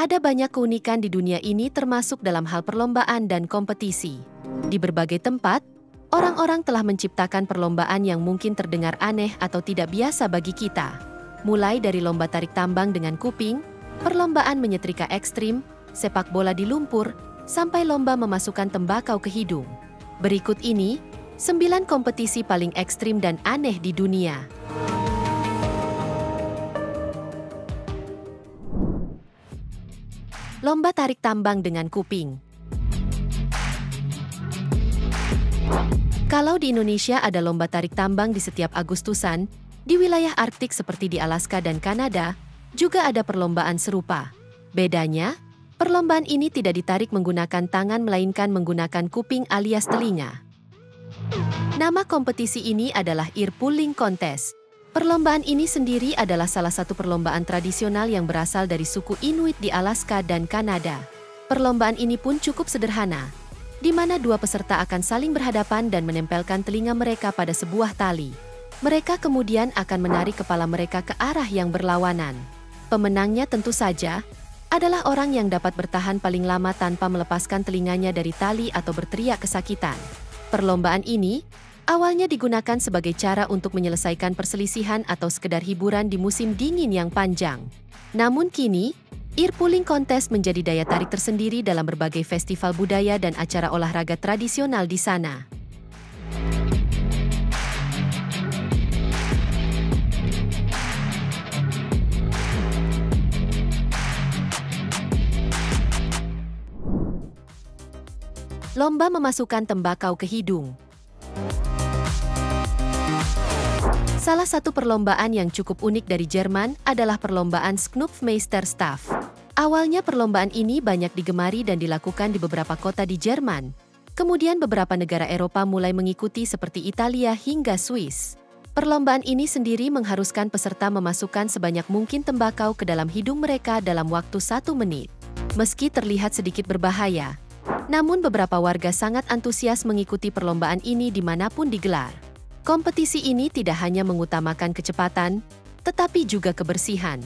Ada banyak keunikan di dunia ini termasuk dalam hal perlombaan dan kompetisi. Di berbagai tempat, orang-orang telah menciptakan perlombaan yang mungkin terdengar aneh atau tidak biasa bagi kita. Mulai dari lomba tarik tambang dengan kuping, perlombaan menyetrika ekstrim, sepak bola di lumpur, sampai lomba memasukkan tembakau ke hidung. Berikut ini, 9 kompetisi paling ekstrim dan aneh di dunia. Lomba tarik tambang dengan kuping. Kalau di Indonesia ada lomba tarik tambang di setiap Agustusan, di wilayah Arktik seperti di Alaska dan Kanada, juga ada perlombaan serupa. Bedanya, perlombaan ini tidak ditarik menggunakan tangan melainkan menggunakan kuping alias telinga. Nama kompetisi ini adalah Ear Pulling Contest. Perlombaan ini sendiri adalah salah satu perlombaan tradisional yang berasal dari suku Inuit di Alaska dan Kanada. Perlombaan ini pun cukup sederhana, di mana dua peserta akan saling berhadapan dan menempelkan telinga mereka pada sebuah tali. Mereka kemudian akan menarik kepala mereka ke arah yang berlawanan. Pemenangnya tentu saja adalah orang yang dapat bertahan paling lama tanpa melepaskan telinganya dari tali atau berteriak kesakitan. Perlombaan ini awalnya digunakan sebagai cara untuk menyelesaikan perselisihan atau sekedar hiburan di musim dingin yang panjang. Namun kini, Ear Pulling Contest menjadi daya tarik tersendiri dalam berbagai festival budaya dan acara olahraga tradisional di sana. Lomba memasukkan tembakau ke hidung. Salah satu perlombaan yang cukup unik dari Jerman adalah perlombaan Schnupfmeisterstaff. Awalnya perlombaan ini banyak digemari dan dilakukan di beberapa kota di Jerman. Kemudian beberapa negara Eropa mulai mengikuti seperti Italia hingga Swiss. Perlombaan ini sendiri mengharuskan peserta memasukkan sebanyak mungkin tembakau ke dalam hidung mereka dalam waktu 1 menit. Meski terlihat sedikit berbahaya, namun beberapa warga sangat antusias mengikuti perlombaan ini dimanapun digelar. Kompetisi ini tidak hanya mengutamakan kecepatan, tetapi juga kebersihan.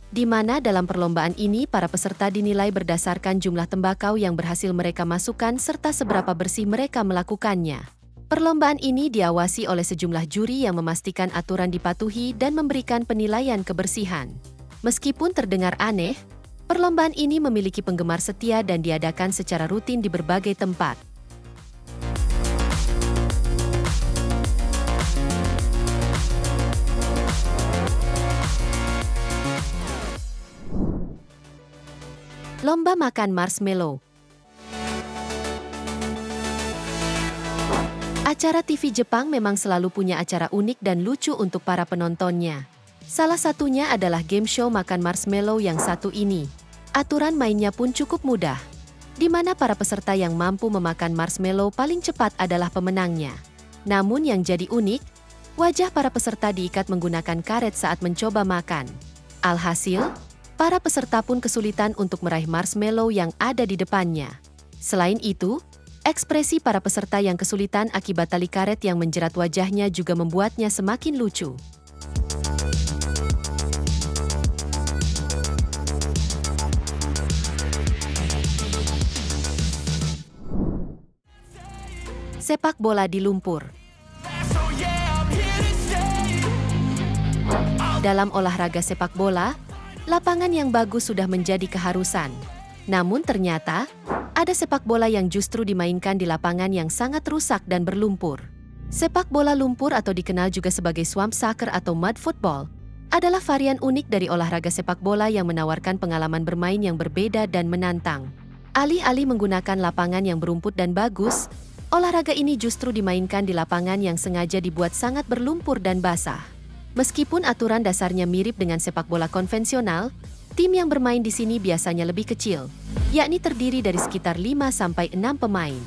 Di mana dalam perlombaan ini para peserta dinilai berdasarkan jumlah tembakau yang berhasil mereka masukkan serta seberapa bersih mereka melakukannya. Perlombaan ini diawasi oleh sejumlah juri yang memastikan aturan dipatuhi dan memberikan penilaian kebersihan. Meskipun terdengar aneh, perlombaan ini memiliki penggemar setia dan diadakan secara rutin di berbagai tempat. Lomba makan marshmallow. Acara TV Jepang memang selalu punya acara unik dan lucu untuk para penontonnya. Salah satunya adalah game show makan marshmallow yang satu ini. Aturan mainnya pun cukup mudah, di mana para peserta yang mampu memakan marshmallow paling cepat adalah pemenangnya. Namun yang jadi unik, wajah para peserta diikat menggunakan karet saat mencoba makan. Alhasil, para peserta pun kesulitan untuk meraih marshmallow yang ada di depannya. Selain itu, ekspresi para peserta yang kesulitan akibat tali karet yang menjerat wajahnya juga membuatnya semakin lucu. Sepak bola di lumpur. Dalam olahraga sepak bola, lapangan yang bagus sudah menjadi keharusan. Namun ternyata, ada sepak bola yang justru dimainkan di lapangan yang sangat rusak dan berlumpur. Sepak bola lumpur atau dikenal juga sebagai swamp soccer atau mud football, adalah varian unik dari olahraga sepak bola yang menawarkan pengalaman bermain yang berbeda dan menantang. Alih-alih menggunakan lapangan yang berumput dan bagus, olahraga ini justru dimainkan di lapangan yang sengaja dibuat sangat berlumpur dan basah. Meskipun aturan dasarnya mirip dengan sepak bola konvensional, tim yang bermain di sini biasanya lebih kecil, yakni terdiri dari sekitar 5-6 pemain.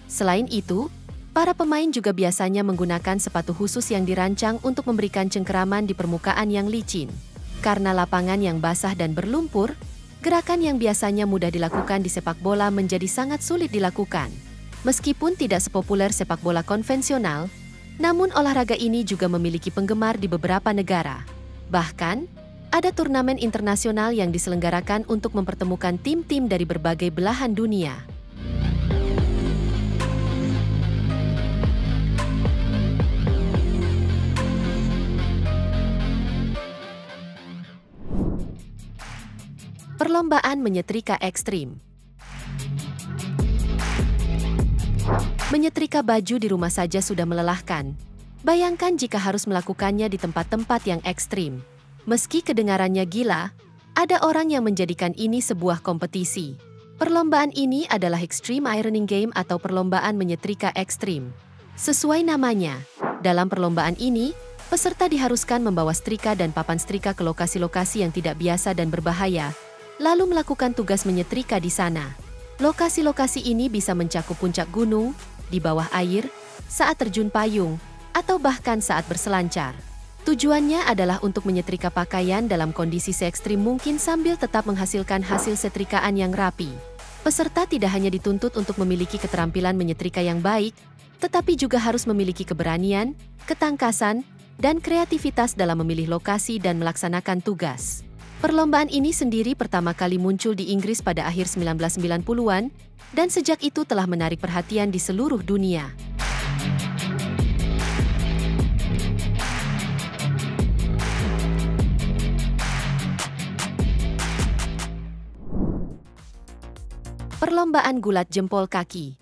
Selain itu, para pemain juga biasanya menggunakan sepatu khusus yang dirancang untuk memberikan cengkeraman di permukaan yang licin. Karena lapangan yang basah dan berlumpur, gerakan yang biasanya mudah dilakukan di sepak bola menjadi sangat sulit dilakukan. Meskipun tidak sepopuler sepak bola konvensional, namun olahraga ini juga memiliki penggemar di beberapa negara. Bahkan, Ada turnamen internasional yang diselenggarakan untuk mempertemukan tim-tim dari berbagai belahan dunia. Perlombaan menyetrika ekstrim. Menyetrika baju di rumah saja sudah melelahkan. Bayangkan jika harus melakukannya di tempat-tempat yang ekstrim. Meski kedengarannya gila, ada orang yang menjadikan ini sebuah kompetisi. Perlombaan ini adalah Extreme Ironing Game atau perlombaan menyetrika ekstrim. Sesuai namanya, dalam perlombaan ini, peserta diharuskan membawa setrika dan papan setrika ke lokasi-lokasi yang tidak biasa dan berbahaya, lalu melakukan tugas menyetrika di sana. Lokasi-lokasi ini bisa mencakup puncak gunung, di bawah air, saat terjun payung, atau bahkan saat berselancar. Tujuannya adalah untuk menyetrika pakaian dalam kondisi se-ekstrim mungkin sambil tetap menghasilkan hasil setrikaan yang rapi. Peserta tidak hanya dituntut untuk memiliki keterampilan menyetrika yang baik, tetapi juga harus memiliki keberanian, ketangkasan, dan kreativitas dalam memilih lokasi dan melaksanakan tugas. Perlombaan ini sendiri pertama kali muncul di Inggris pada akhir 1990-an, dan sejak itu telah menarik perhatian di seluruh dunia. Perlombaan gulat jempol kaki.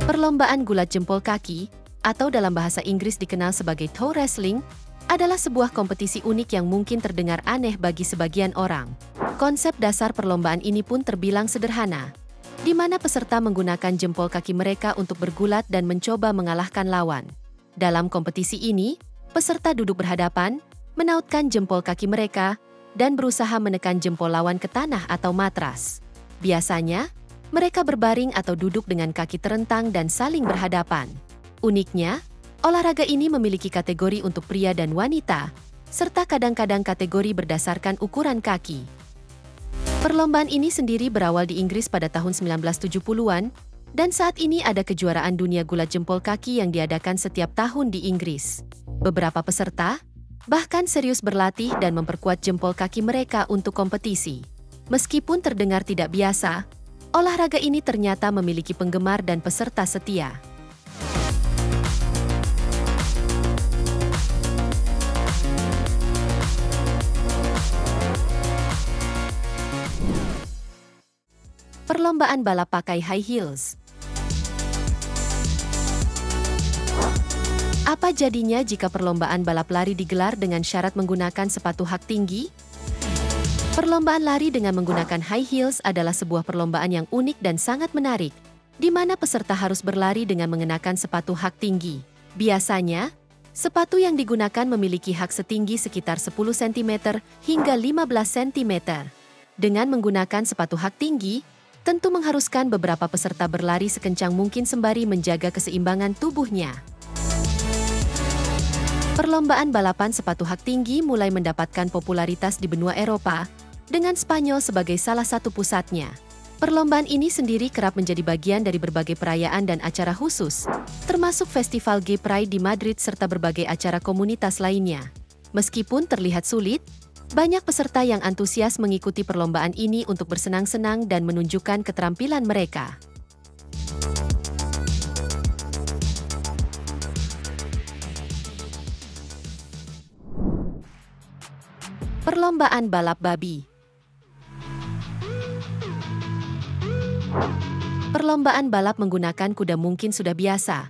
Perlombaan gulat jempol kaki, atau dalam bahasa Inggris dikenal sebagai toe wrestling, adalah sebuah kompetisi unik yang mungkin terdengar aneh bagi sebagian orang. Konsep dasar perlombaan ini pun terbilang sederhana, di mana peserta menggunakan jempol kaki mereka untuk bergulat dan mencoba mengalahkan lawan. Dalam kompetisi ini, peserta duduk berhadapan, menautkan jempol kaki mereka, dan berusaha menekan jempol lawan ke tanah atau matras. Biasanya, mereka berbaring atau duduk dengan kaki terentang dan saling berhadapan. Uniknya, olahraga ini memiliki kategori untuk pria dan wanita, serta kadang-kadang kategori berdasarkan ukuran kaki. Perlombaan ini sendiri berawal di Inggris pada tahun 1970-an, dan saat ini ada kejuaraan dunia gulat jempol kaki yang diadakan setiap tahun di Inggris. Beberapa peserta bahkan serius berlatih dan memperkuat jempol kaki mereka untuk kompetisi. Meskipun terdengar tidak biasa, olahraga ini ternyata memiliki penggemar dan peserta setia. Perlombaan balap pakai high heels. Apa jadinya jika perlombaan balap lari digelar dengan syarat menggunakan sepatu hak tinggi? Perlombaan lari dengan menggunakan high heels adalah sebuah perlombaan yang unik dan sangat menarik, di mana peserta harus berlari dengan mengenakan sepatu hak tinggi. Biasanya, sepatu yang digunakan memiliki hak setinggi sekitar 10 cm hingga 15 cm. Dengan menggunakan sepatu hak tinggi, tentu mengharuskan beberapa peserta berlari sekencang mungkin sembari menjaga keseimbangan tubuhnya. Perlombaan balapan sepatu hak tinggi mulai mendapatkan popularitas di benua Eropa, dengan Spanyol sebagai salah satu pusatnya. Perlombaan ini sendiri kerap menjadi bagian dari berbagai perayaan dan acara khusus, termasuk Festival Gay Pride di Madrid serta berbagai acara komunitas lainnya. Meskipun terlihat sulit, banyak peserta yang antusias mengikuti perlombaan ini untuk bersenang-senang dan menunjukkan keterampilan mereka. Perlombaan balap babi. Perlombaan balap menggunakan kuda mungkin sudah biasa.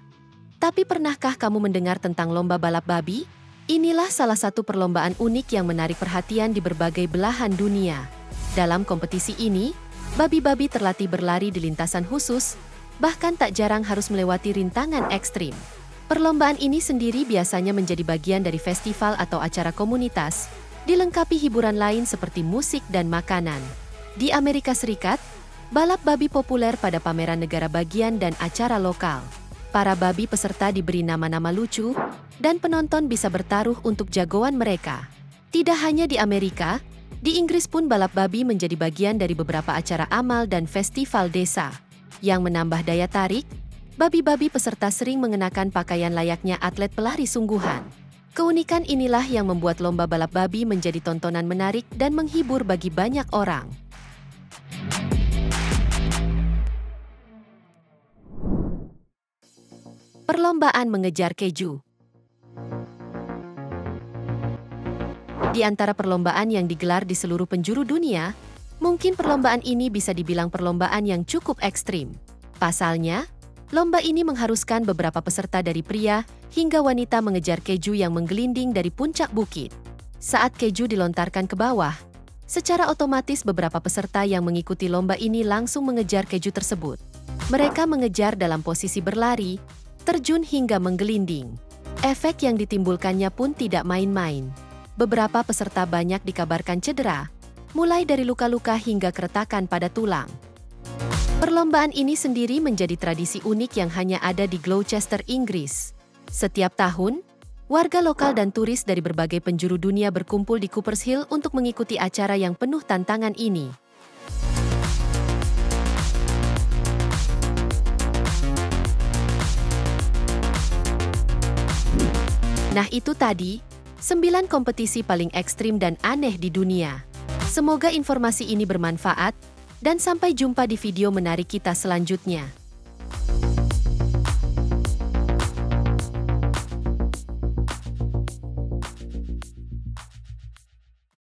Tapi pernahkah kamu mendengar tentang lomba balap babi? Inilah salah satu perlombaan unik yang menarik perhatian di berbagai belahan dunia. Dalam kompetisi ini, babi-babi terlatih berlari di lintasan khusus, bahkan tak jarang harus melewati rintangan ekstrim. Perlombaan ini sendiri biasanya menjadi bagian dari festival atau acara komunitas, dilengkapi hiburan lain seperti musik dan makanan. Di Amerika Serikat, balap babi populer pada pameran negara bagian dan acara lokal. Para babi peserta diberi nama-nama lucu, dan penonton bisa bertaruh untuk jagoan mereka. Tidak hanya di Amerika, di Inggris pun balap babi menjadi bagian dari beberapa acara amal dan festival desa. Yang menambah daya tarik, babi-babi peserta sering mengenakan pakaian layaknya atlet pelari sungguhan. Keunikan inilah yang membuat lomba balap babi menjadi tontonan menarik dan menghibur bagi banyak orang. Perlombaan mengejar keju. Di antara perlombaan yang digelar di seluruh penjuru dunia, mungkin perlombaan ini bisa dibilang perlombaan yang cukup ekstrim. Pasalnya, lomba ini mengharuskan beberapa peserta dari pria hingga wanita mengejar keju yang menggelinding dari puncak bukit. Saat keju dilontarkan ke bawah, secara otomatis beberapa peserta yang mengikuti lomba ini langsung mengejar keju tersebut. Mereka mengejar dalam posisi berlari, terjun hingga menggelinding. Efek yang ditimbulkannya pun tidak main-main. Beberapa peserta banyak dikabarkan cedera, mulai dari luka-luka hingga keretakan pada tulang. Perlombaan ini sendiri menjadi tradisi unik yang hanya ada di Gloucester, Inggris. Setiap tahun, warga lokal dan turis dari berbagai penjuru dunia berkumpul di Coopers Hill untuk mengikuti acara yang penuh tantangan ini. Nah itu tadi, 9 kompetisi paling ekstrim dan aneh di dunia. Semoga informasi ini bermanfaat, dan sampai jumpa di video menarik kita selanjutnya.